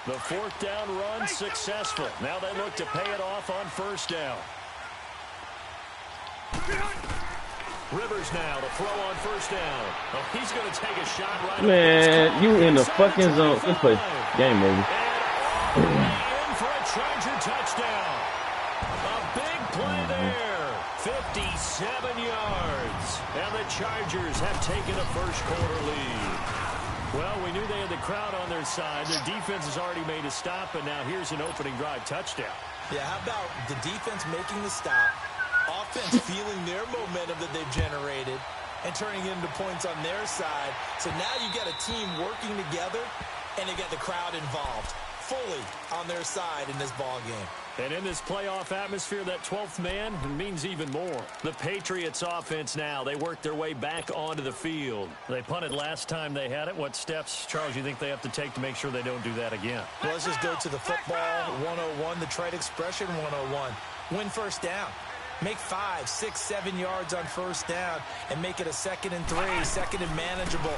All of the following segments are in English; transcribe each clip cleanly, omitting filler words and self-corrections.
The fourth down run successful. Now they look to pay it off on first down. Rivers now to throw on first down. Oh, he's going to take a shot right. Man, you in the fucking zone. Let's play game over. And all the way in for a Charger touchdown. A big play there. 57 yards. And the Chargers have taken a first-quarter lead. Well, we knew they had the crowd on their side. Their defense has already made a stop, and now here's an opening drive touchdown. Yeah, how about the defense making the stop, offense feeling their momentum that they've generated, and turning it into points on their side. So now you got a team working together, and they got the crowd involved fully on their side in this ball game. And in this playoff atmosphere, that 12th man means even more. The Patriots offense now, they work their way back onto the field. They punted last time they had it. What steps, Charles, you think they have to take to make sure they don't do that again? Well, let's just go to the football 101, the trade expression 101. Win first down. Make 5, 6, 7 yards on first down and make it a 2nd and 3, 2nd and manageable.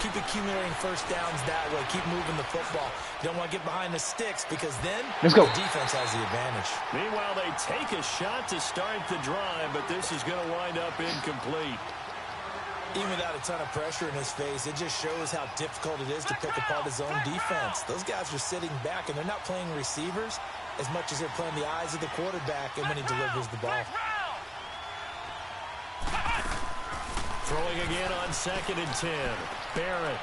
Keep accumulating first downs that way. Keep moving the football. You don't want to get behind the sticks because then Let's go. The defense has the advantage. Meanwhile, they take a shot to start the drive, but this is going to wind up incomplete. Even without a ton of pressure in his face, it just shows how difficult it is to pick apart his own defense. Those guys are sitting back, and they're not playing receivers as much as they're playing the eyes of the quarterback and when he delivers the ball. Throwing again on 2nd and 10. Barrett.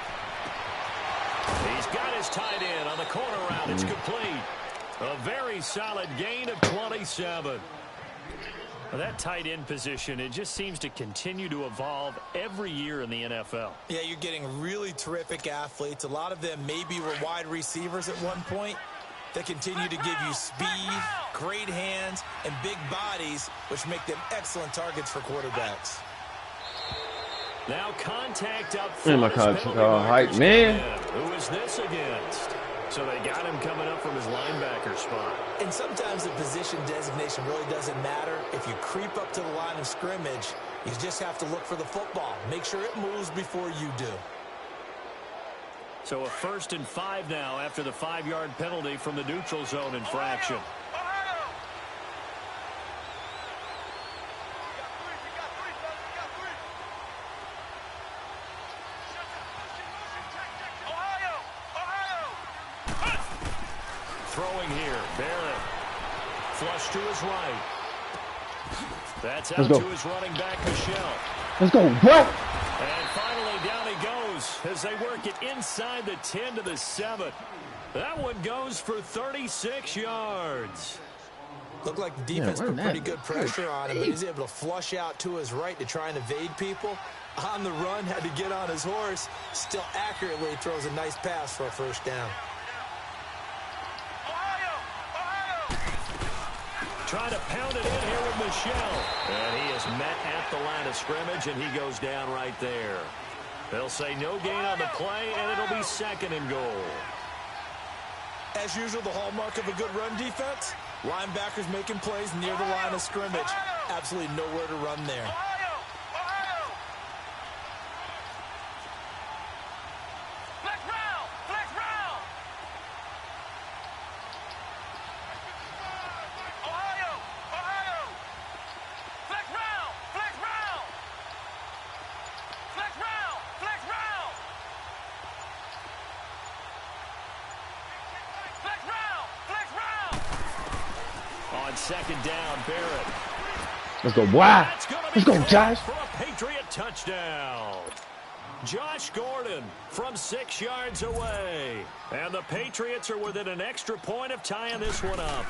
He's got his tight end on the corner route. It's complete. A very solid gain of 27. That tight end position, it just seems to continue to evolve every year in the NFL. Yeah, you're getting really terrific athletes. A lot of them maybe were wide receivers at one point. They continue to give you speed, great hands, and big bodies, which make them excellent targets for quarterbacks. Now contact up Man, my front. coach hype, man. Who is this against? So they got him coming up from his linebacker spot. And sometimes the position designation really doesn't matter. If you creep up to the line of scrimmage, you just have to look for the football. Make sure it moves before you do. So a 1st and 5 now after the 5-yard penalty from the neutral zone infraction. Throwing here, Barrett. Flush to his right. That's out to his running back, Michelle. Let's go, bro. And finally, down he goes as they work it inside the 10 to the 7. That one goes for 36 yards. Looked like the defense put pretty good pressure on him, but he's able to flush out to his right to try and evade people. On the run, had to get on his horse. Still accurately throws a nice pass for a first down. Trying to pound it in here with Michelle. And he is met at the line of scrimmage, and he goes down right there. They'll say no gain on the play, and it'll be 2nd and goal. As usual, the hallmark of a good run defense, linebackers making plays near the line of scrimmage. Absolutely nowhere to run there. On 2nd down, Barrett. Let's go, boy. Let's go, Josh. For a Patriot touchdown. Josh Gordon from 6 yards away. And the Patriots are within an extra point of tying this one up.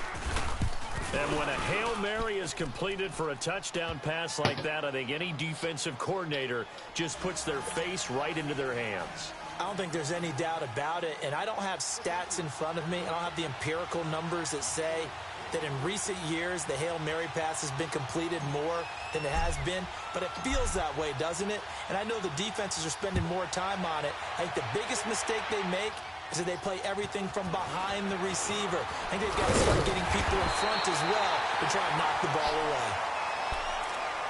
And when a Hail Mary is completed for a touchdown pass like that, I think any defensive coordinator just puts their face right into their hands. I don't think there's any doubt about it, and I don't have stats in front of me. I don't have the empirical numbers that say that in recent years the Hail Mary pass has been completed more than it has been, but it feels that way, doesn't it? And I know the defenses are spending more time on it. I think the biggest mistake they make is that they play everything from behind the receiver. I think they've got to start getting people in front as well to try and knock the ball away.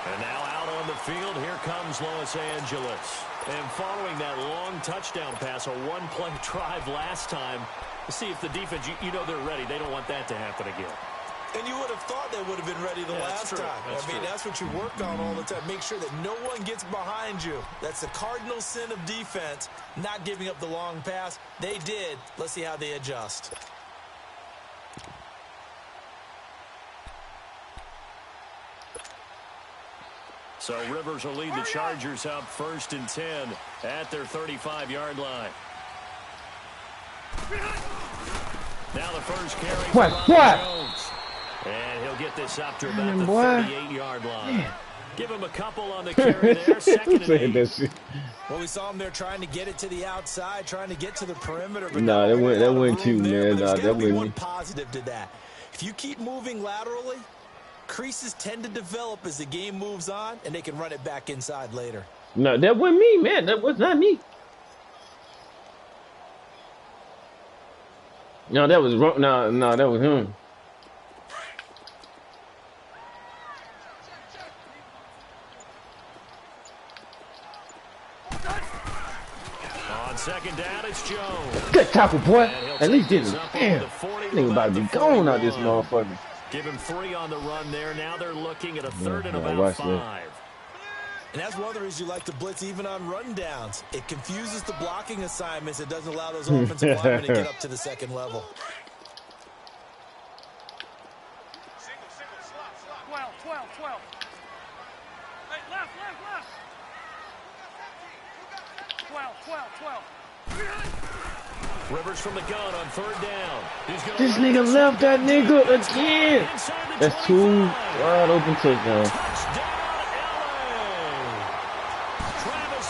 And now out on the field, here comes Los Angeles. And following that long touchdown pass, a one-play drive last time, See if the defense, you know they're ready. They don't want that to happen again. And you would have thought they would have been ready the last time. I mean, that's what you work on all the time. Make sure that no one gets behind you. That's the cardinal sin of defense, not giving up the long pass. They did. Let's see how they adjust. So Rivers will lead the Chargers up 1st and 10 at their 35-yard line. Now the first carry for Jones. And he'll get this up to about the 38-yard line. Man. Give him a couple on the carry there. 2nd and 8. Well, we saw him there trying to get it to the outside, trying to get to the perimeter. But no, that went too, man. Nah, that went one positive to that. If you keep moving laterally, creases tend to develop as the game moves on, and they can run it back inside later. No, that wasn't me, man. That was not me. No, that was wrong. No, that was him. On 2nd down, it's Jones. Good tackle, boy. At least didn't. Damn, nigga about to be gone out this motherfucker. Give him 3 on the run there. Now they're looking at a 3rd and about 5. And that's one of the reasons you like to blitz even on rundowns. It confuses the blocking assignments. It doesn't allow those offensive linemen to get up to the 2nd level. 12. Hey, left. 12. Rivers from the gun on 3rd down. This nigga left that nigga again. That's 2 wide open touchdowns.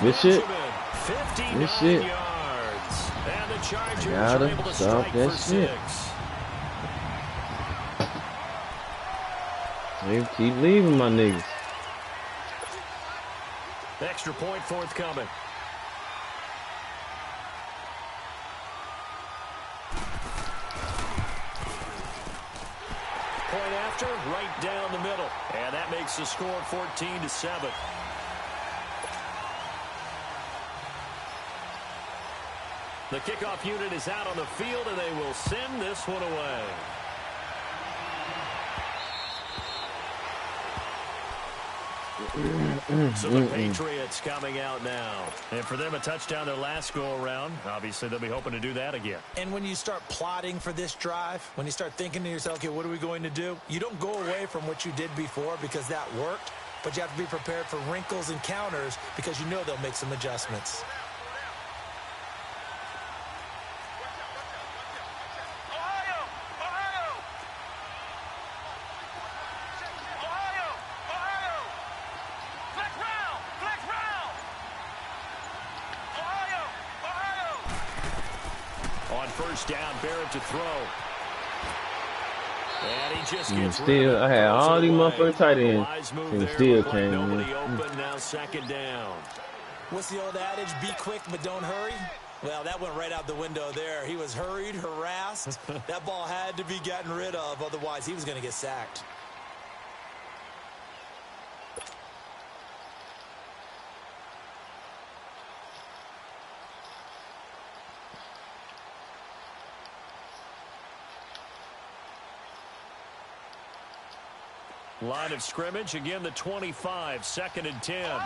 This shit. This shit. Gotta stop that shit. They keep leaving my niggas. Extra point forthcoming. Point after, right down the middle. And that makes the score 14-7. The kickoff unit is out on the field, and they will send this one away. So the Patriots coming out now. And for them, a touchdown their last go-around. Obviously, they'll be hoping to do that again. And when you start plotting for this drive, when you start thinking to yourself, okay, what are we going to do? You don't go away from what you did before because that worked, but you have to be prepared for wrinkles and counters because you know they'll make some adjustments. Down, Barrett to throw. And he just gets still, I had all these motherfuckers tight ends, and still came in. Now 2nd down. What's the old adage? Be quick, but don't hurry. Well, that went right out the window there. He was hurried, harassed. That ball had to be gotten rid of, otherwise he was going to get sacked. Line of scrimmage, again the 25, 2nd and 10. Ohio!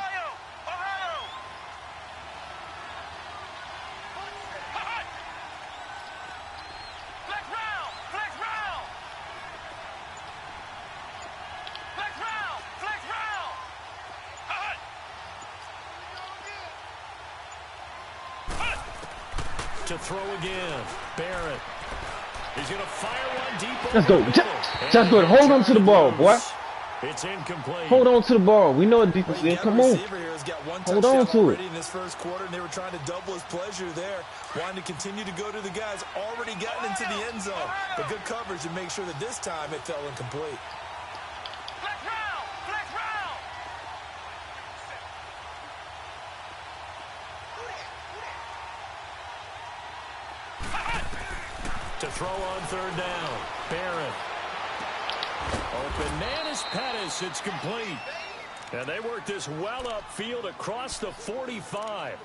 Flex round! To throw again, Barrett. He's going to fire one deep. Let's go. Just good. Hold on to the ball, boy. It's incomplete. Hold on to the ball. We know what defense is. Come on. Hold on to it. In this first quarter, and they were trying to double his pleasure there, wanting to continue to go to the guys already gotten into the end zone. But good coverage to make sure that this time it fell incomplete. To throw on 3rd down, Barrett. Open man is Pettis. It's complete. And they work this well upfield across the 45.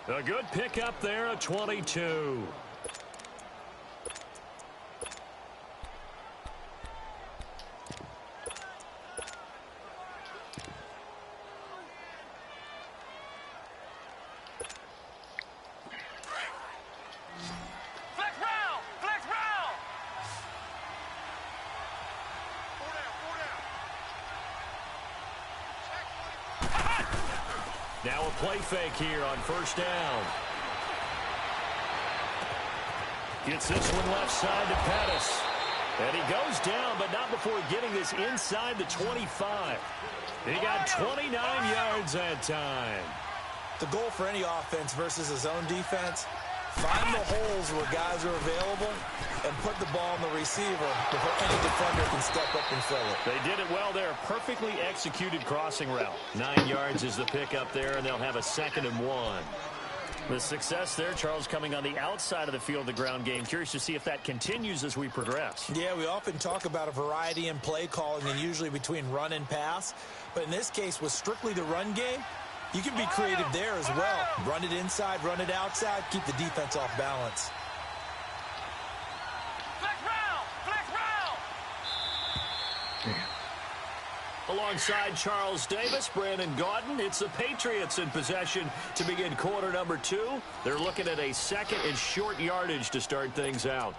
A good pickup there, a 22. Now a play fake here on first down. Gets this one left side to Pettis. And he goes down, but not before getting this inside the 25. He got 29 yards that time. The goal for any offense versus his own defense, find the holes where guys are available and put the ball on the receiver before any defender can step up and fill it. They did it well there. Perfectly executed crossing route. 9 yards is the pickup there, and they'll have a 2nd and 1. The success there, Charles, coming on the outside of the field, the ground game. Curious to see if that continues as we progress. Yeah, we often talk about a variety in play calling and usually between run and pass. But in this case, with strictly the run game, you can be creative there as well. Run it inside, run it outside, keep the defense off balance. Flex round! Flex round! Alongside Charles Davis, Brandon Gaudin, it's the Patriots in possession to begin quarter number 2. They're looking at a 2nd and short yardage to start things out.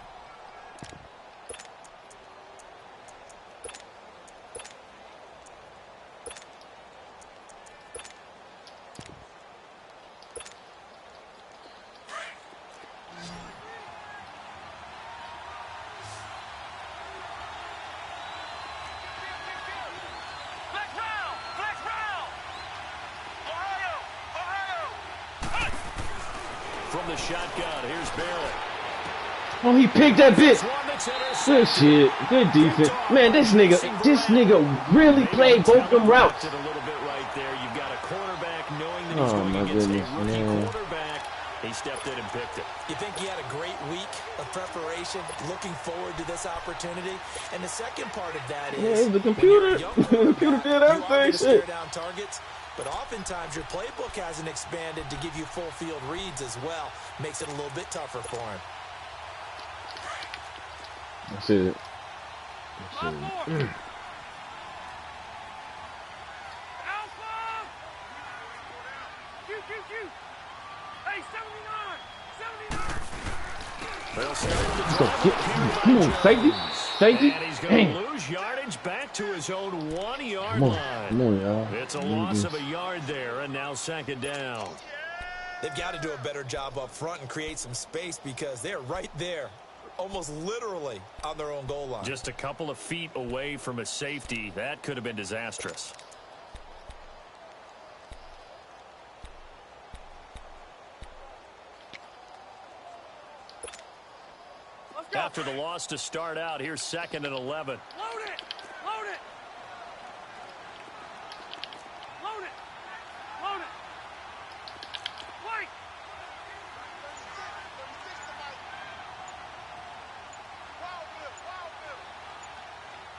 From the shotgun, here's Barrett. Oh, he picked that bitch. Good shit. Good defense. Man, this nigga really played both them routes. A little bit right there. You've got a quarterback knowing that he's going against a rookie quarterback. He stepped in and picked it. You think he had a great week of preparation, looking forward to this opportunity? And the second part of that is the computer. The computer did everything. Stare down targets. But oftentimes your playbook hasn't expanded to give you full field reads as well. Makes it a little bit tougher for him. That's it. Alpha! Q. Hey, 79! 79! Come on, safety. Safety. And he's going to lose yardage back to his own 1-yard line. Come on, y'all. It's a loss of a yard there, and now 2nd down. They've got to do a better job up front and create some space because they're right there, almost literally on their own goal line. Just a couple of feet away from a safety. That could have been disastrous. After the loss to start out, here's 2nd and 11. Load it! Load it! Load it! Load it! Wait!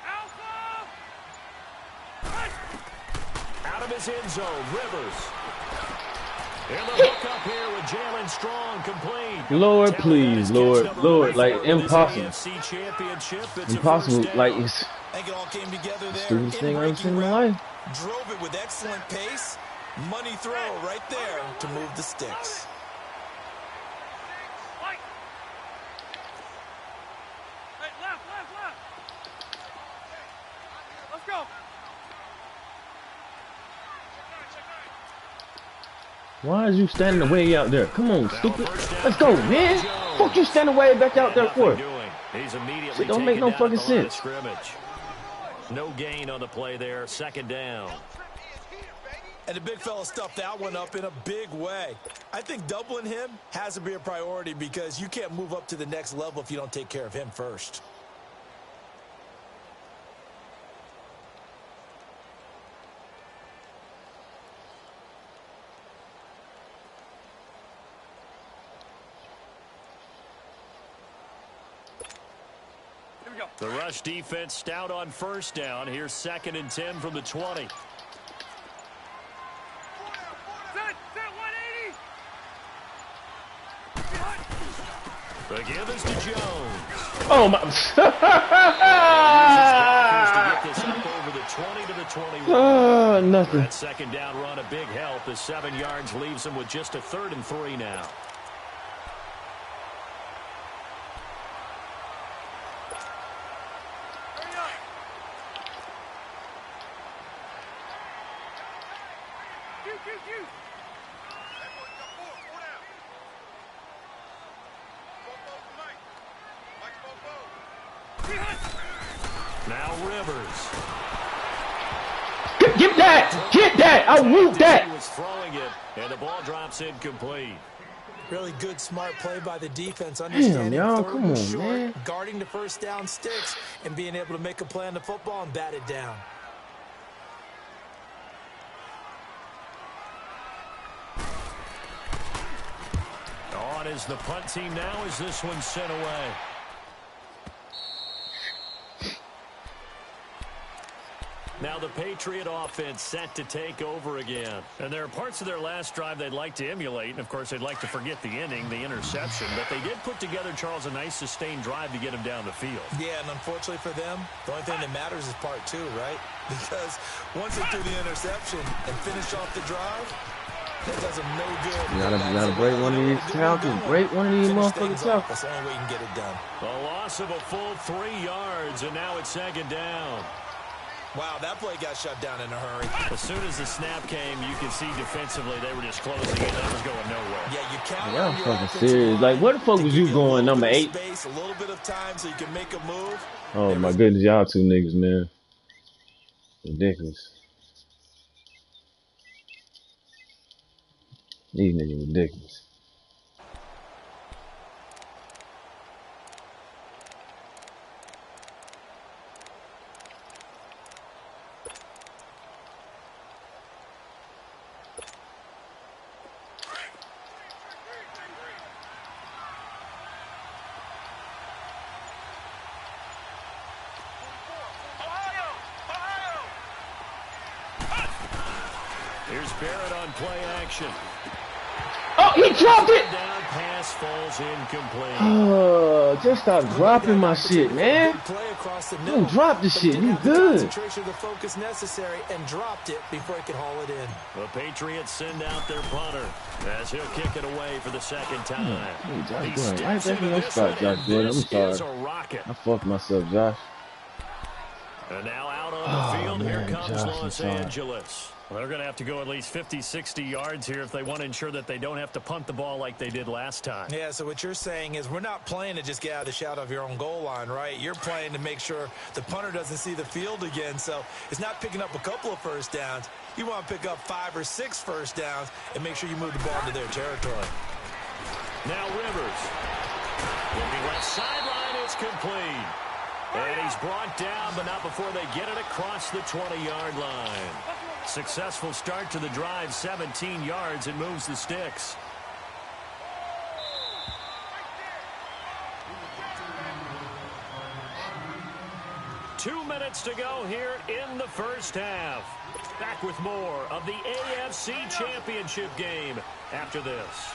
Alpha! Hey! Out of his end zone, Rivers. And the hook up here with Jalen Strong complete. Lord, please, Lord, like impossible. Impossible, like it's I think it all came together there. stupidest thing I've ever seen in my life. Drove it with excellent pace. Money throw right there to move the sticks. Wait! Hey, left! Let's go! Why is you standing way out there? Come on, stupid. Let's go, man. Fuck you standing way back out there for? Shit don't make no fucking sense. No gain on the play there. 2nd down. And the big fella stuffed that one up in a big way. I think doubling him has to be a priority because you can't move up to the next level if you don't take care of him first. The rush defense stout on 1st down. Here's 2nd and 10 from the 20. Set 180! The give is to Jones. Oh my! Nothing. That 2nd down run a big help as 7 yards leaves him with just a 3rd and 3 now. Now Rivers. Get that! Get that! I whoop that! He was throwing it, and the ball drops incomplete. Really good, smart play by the defense, Damn, understanding y'all, third come and on, short, man. guarding the first down sticks, and being able to make a play on the football and bat it down. On is the punt team now as this one's sent away. Now the Patriot offense set to take over again. And there are parts of their last drive they'd like to emulate. And, of course, they'd like to forget the inning, the interception. But they did put together, Charles, a nice sustained drive to get him down the field. Yeah, and unfortunately for them, the only thing that matters is part two, right? Because once they threw the interception and finished off the drive, that does them no good. You gotta break one of these tackles. Break one of these motherfucking tackles. That's the only way you can get it done. A loss of a full 3 yards, and now it's second down. Wow, that play got shut down in a hurry. As soon as the snap came, you could see defensively they were just closing it. That was going nowhere. Yeah, you count Y'all on your fucking offensive serious. line Like, where the fuck to was give you a little going, bit number of 8? Space, a little bit of time so you can make a move. Oh, my goodness. Y'all two niggas, man. Ridiculous. These niggas ridiculous. Here's Barrett on play action. Oh, he dropped it! Down pass falls incomplete. Just stop dropping my shit, man. Play across the Don't drop the shit. You good. Concentration, the focus necessary, and dropped it before he could haul it in. The Patriots send out their punter as he'll kick it away for the second time. Hey, Josh He Gordon. I ain't steps thinking into no this spot, one, Josh and Gordon. I'm this is sorry. a rocket. I fucked myself, Josh. And now out on the field, man, here comes Josh, I'm Los sorry. Angeles. Well, they're going to have to go at least 50, 60 yards here if they want to ensure that they don't have to punt the ball like they did last time. Yeah, so what you're saying is we're not playing to just get out of the shadow of your own goal line, right? You're playing to make sure the punter doesn't see the field again. So it's not picking up a couple of first downs. You want to pick up 5 or 6 first downs and make sure you move the ball into their territory. Now Rivers. Looking left sideline, it's complete. And he's brought down, but not before they get it across the 20-yard line. Successful start to the drive, 17 yards, and moves the sticks. Two minutes to go here in the first half. Back with more of the AFC Championship game after this.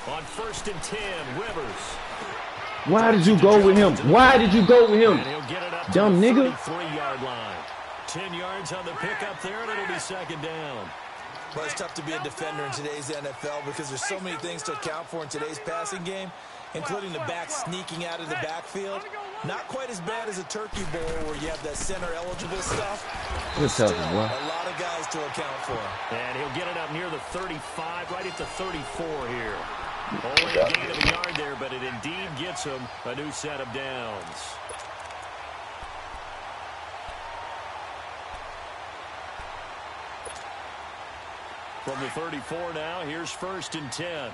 On 1st and 10, Rivers. Why did you go with him? Why did you go with him? And he'll get it up Dumb to the nigga. 33-yard line. 10 yards on the pickup there, and it'll be second down. Well, it's tough to be a defender in today's NFL because there's so many things to account for in today's passing game, including the back sneaking out of the backfield. Not quite as bad as a turkey bowl where you have that center-eligible stuff. Good Still, talking, boy. a lot of guys to account for. And he'll get it up near the 35, right at the 34 here. Only a gain of a yard there, but it indeed gets him a new set of downs. From the 34 now, here's 1st and 10.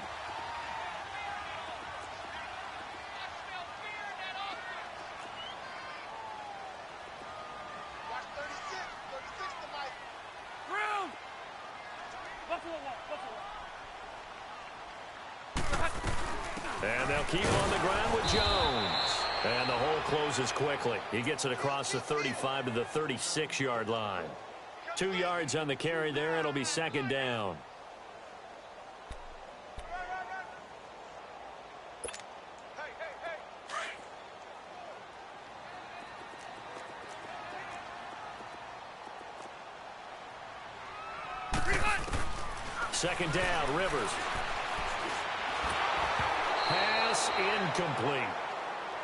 And they'll keep on the ground with Jones. And the hole closes quickly. He gets it across the 35 to the 36-yard line. 2 yards on the carry there. It'll be second down. Second down, Rivers. Pass incomplete.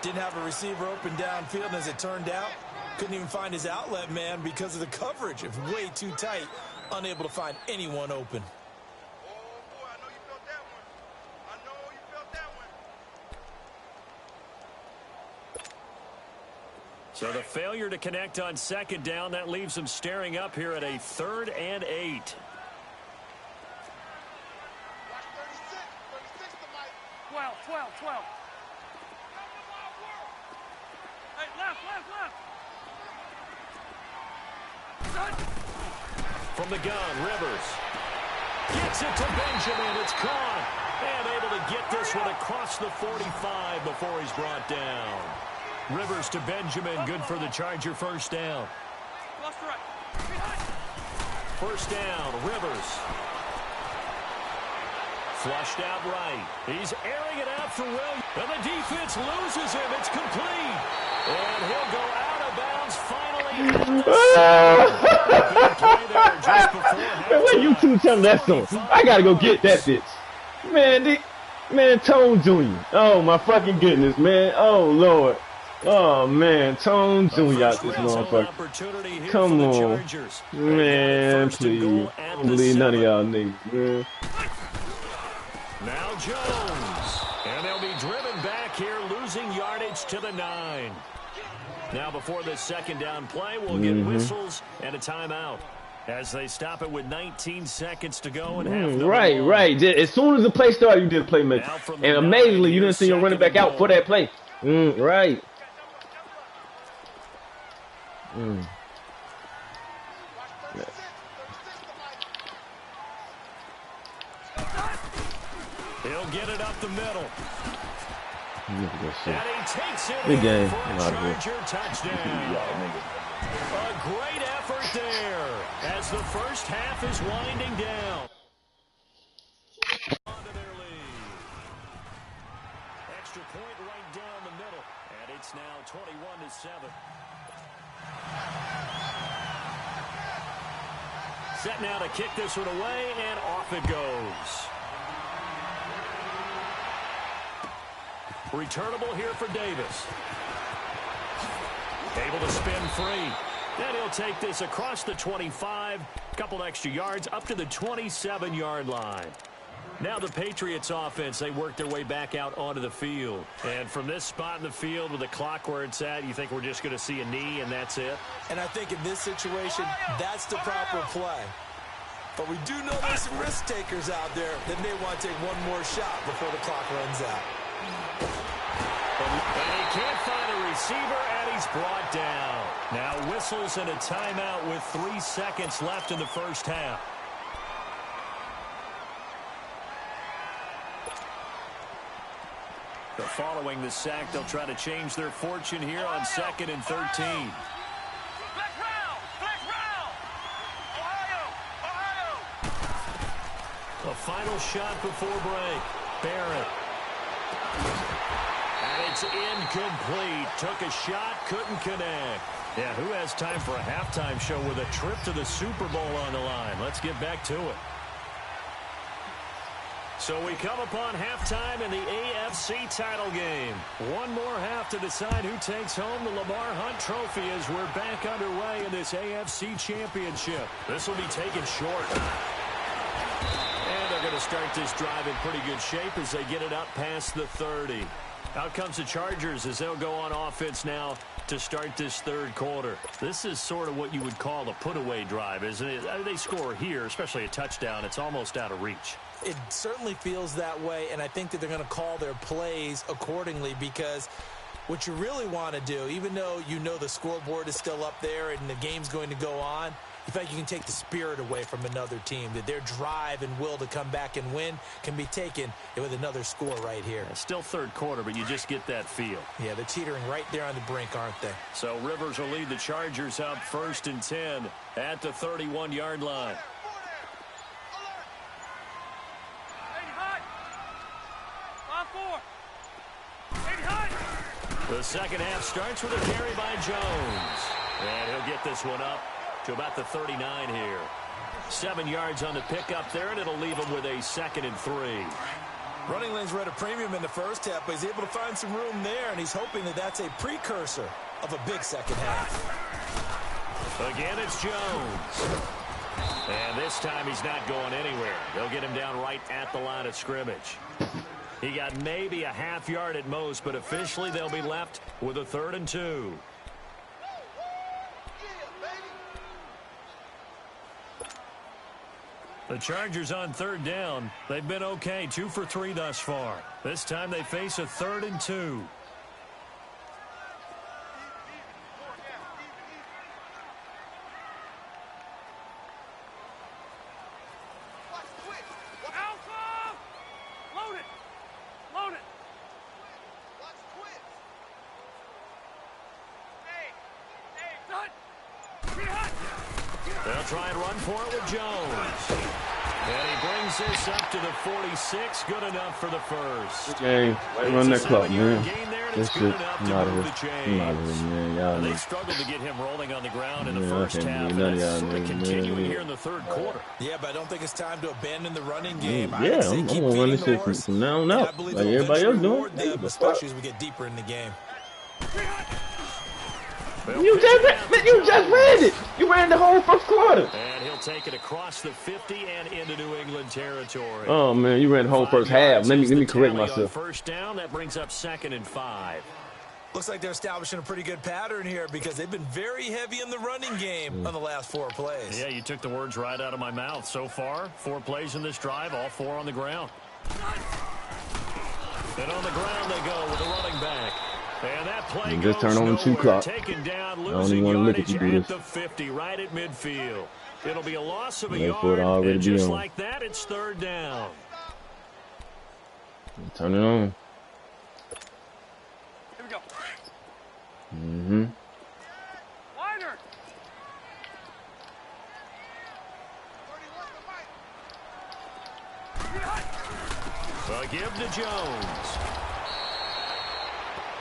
Didn't have a receiver open downfield, and as it turned out, couldn't even find his outlet man because of the coverage. It was way too tight, unable to find anyone open. So the failure to connect on second down, that leaves them staring up here at a 3rd and 8. 12. Hey, left. From the gun, Rivers. Gets it to Benjamin. It's caught. And able to get this one across the 45 before he's brought down. Rivers to Benjamin. Good for the Charger first down. Lost right. First down, Rivers. Flushed out right. He's airing it out for Williams. And the defense loses him. It's complete. And he'll go out of bounds finally. Big play there just before halftime. Man, why you two tell me that song? I gotta go get that bitch. Man, Tone Jr. Oh, my fucking goodness, man. Oh, Lord. Oh, man. Tone Jr. out this motherfucker. Come on. Man, please. I don't believe none of y'all niggas, man. Now Jones. And they'll be driven back here, losing yardage to the 9. Now before this second down play, we'll get whistles and a timeout as they stop it with 19 seconds to go. And right. As soon as the play started, you did a playmaker. And amazingly, you didn't see your running back out for that play. Right. He'll get it up the middle. And he takes it. Big game. For a Charger touchdown. A great effort there as the first half is winding down. Onto their lead. Extra point right down the middle. And it's now 21-7. Set now to kick this one away, and off it goes. Returnable here for Davis. Able to spin free. Then he'll take this across the 25. Couple extra yards up to the 27-yard line. Now the Patriots offense, they work their way back out onto the field. And from this spot in the field with the clock where it's at, you think we're just going to see a knee and that's it? And I think in this situation, that's the proper play. But we do know there's some risk takers out there that may want to take one more shot before the clock runs out. And he can't find a receiver, and he's brought down. Now whistles and a timeout with 3 seconds left in the first half. Following the sack, they'll try to change their fortune here on 2nd and 13. Flex round! Ohio! A final shot before break. Barrett. And it's incomplete. Took a shot, couldn't connect. Yeah, who has time for a halftime show with a trip to the Super Bowl on the line? Let's get back to it. So we come upon halftime in the AFC title game. One more half to decide who takes home the Lamar Hunt Trophy as we're back underway in this AFC Championship. This will be taken short. And they're going to start this drive in pretty good shape as they get it up past the 30. Out comes the Chargers as they'll go on offense now to start this third quarter. This is sort of what you would call a put-away drive, isn't it? I mean, they score here, especially a touchdown. It's almost out of reach. It certainly feels that way, and I think that they're going to call their plays accordingly because what you really want to do, even though you know the scoreboard is still up there and the game's going to go on, you feel like you can take the spirit away from another team, that their drive and will to come back and win can be taken with another score right here. It's still third quarter, but you just get that feel. Yeah, they're teetering right there on the brink, aren't they? So Rivers will lead the Chargers up 1st and 10 at the 31-yard line. The second half starts with a carry by Jones. And he'll get this one up to about the 39 here. 7 yards on the pickup there, and it'll leave him with a 2nd and 3. Running lanes were at a premium in the first half, but he's able to find some room there, and he's hoping that that's a precursor of a big second half. Again, it's Jones. And this time he's not going anywhere. They'll get him down right at the line of scrimmage. He got maybe a half yard at most, but officially they'll be left with a 3rd and 2. The Chargers on 3rd down. They've been okay, 2 for 3 thus far. This time they face a 3rd and 2. They'll try and run for it with Jones. And he brings this up to the 46. Good enough for the first. Game, run that clock, man. This shit, I'm out of here, man. Y'all they struggled to get him rolling on the ground in the first half. And that's sort of continuing here in the 3rd quarter. Yeah, but I don't think it's time to abandon the running game. Yeah, I'm going to run this shit from now on out. Like everybody else doing. Especially as we get deeper in the game. You just ran it. You ran the whole first quarter. And he'll take it across the 50 and into New England territory. Oh man, you ran the whole first half. Let me correct myself. First down, that brings up 2nd and 5. Looks like they're establishing a pretty good pattern here because they've been very heavy in the running game on the last 4 plays. Yeah, you took the words right out of my mouth. So far, 4 plays in this drive, all 4 on the ground. And on the ground they go with the running back. And that play just turn on the 2 clock. Taken down, I don't even want to look at you do this. The 50, right at midfield. It'll be a loss of a Wait yard, for it already and be just on. like that, it's 3rd down. Turn it on. Here we go. Mm-hmm. Wider. Give to Jones.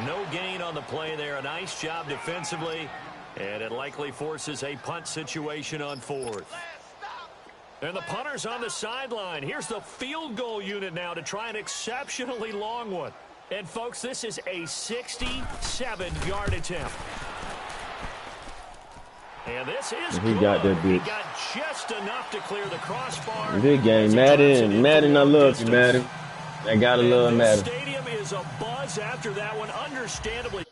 No gain on the play there. A nice job defensively. And it likely forces a punt situation on 4th. And the punter's on the sideline. Here's the field goal unit now to try an exceptionally long one. And, folks, this is a 67-yard attempt. And this is He got that bitch. He got just enough to clear the crossbar. Big game. Madden, I love you, Madden. I gotta love Madden. The stadium is abuzz after that one. Understandably